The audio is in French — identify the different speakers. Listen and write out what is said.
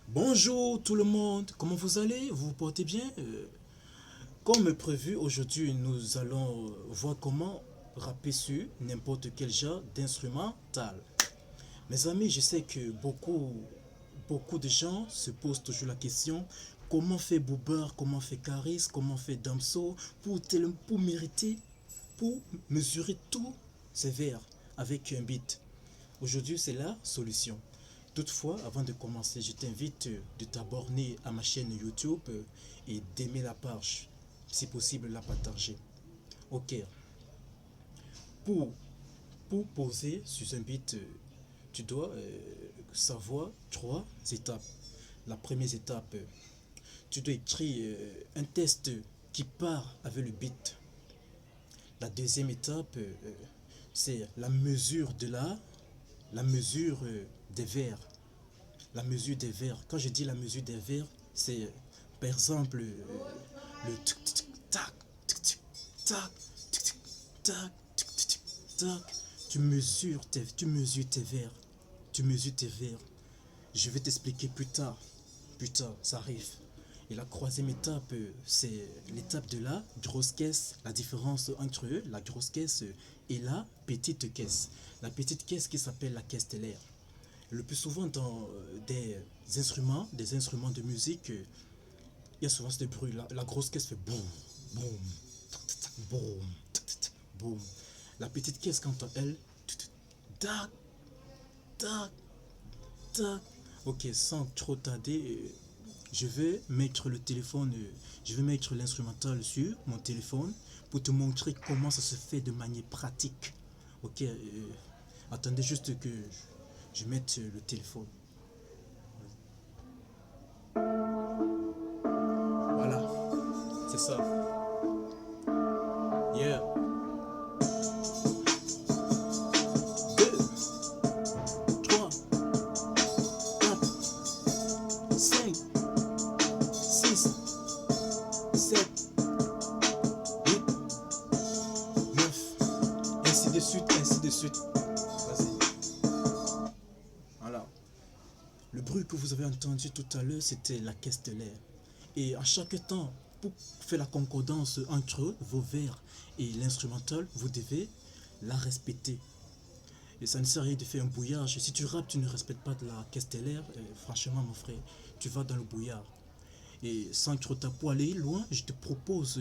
Speaker 1: Bonjour tout le monde, comment vous allez? Vous vous portez bien? Comme prévu, aujourd'hui nous allons voir comment rapper sur n'importe quel genre d'instrumental. Mes amis, je sais que beaucoup de gens se posent toujours la question comment fait Boober, comment fait Caris, comment fait Damso pour mériter, pour mesurer tous ces vers avec un beat. Aujourd'hui, c'est la solution. Toutefois, avant de commencer, je t'invite de t'abonner à ma chaîne YouTube et d'aimer la page, si possible la partager. Ok, pour, pour poser sur un beat, tu dois savoir trois étapes. La première étape, tu dois écrire un texte qui part avec le beat. La deuxième étape, c'est la mesure des vers. La mesure des vers. Quand je dis la mesure des vers, c'est par exemple le tic tic tac tic tic tac tic tic tac tic tic tac. Tu mesures tes vers. Tu mesures tes vers. Je vais t'expliquer plus tard. Plus tard, ça arrive. Et la troisième étape, c'est l'étape de la grosse caisse. La différence entre la grosse caisse et la petite caisse. La petite caisse qui s'appelle la caisse stellaire. Le plus souvent dans des instruments de musique, il y a souvent ce bruit. La grosse caisse fait boum, boum, boum, boum. La petite caisse, quant à elle, tac, tac, tac. Ok, sans trop tarder, je vais mettre le téléphone, je vais mettre l'instrumental sur mon téléphone pour te montrer comment ça se fait de manière pratique. Ok, attendez juste que je mette le téléphone. Voilà, c'est ça. Yeah. 2, 3, 4, 5, 6, 7, 8, 9. Ainsi de suite, ainsi de suite. Vas-y. Voilà. Le bruit que vous avez entendu tout à l'heure, c'était la caisse de l'air. Et à chaque temps, pour faire la concordance entre vos vers et l'instrumental, vous devez la respecter. Et ça ne sert à rien de faire un bouillage. Si tu rappes, tu ne respectes pas de la caisse stellaire, franchement, mon frère, tu vas dans le bouillard. Et sans trop pour aller loin, je te propose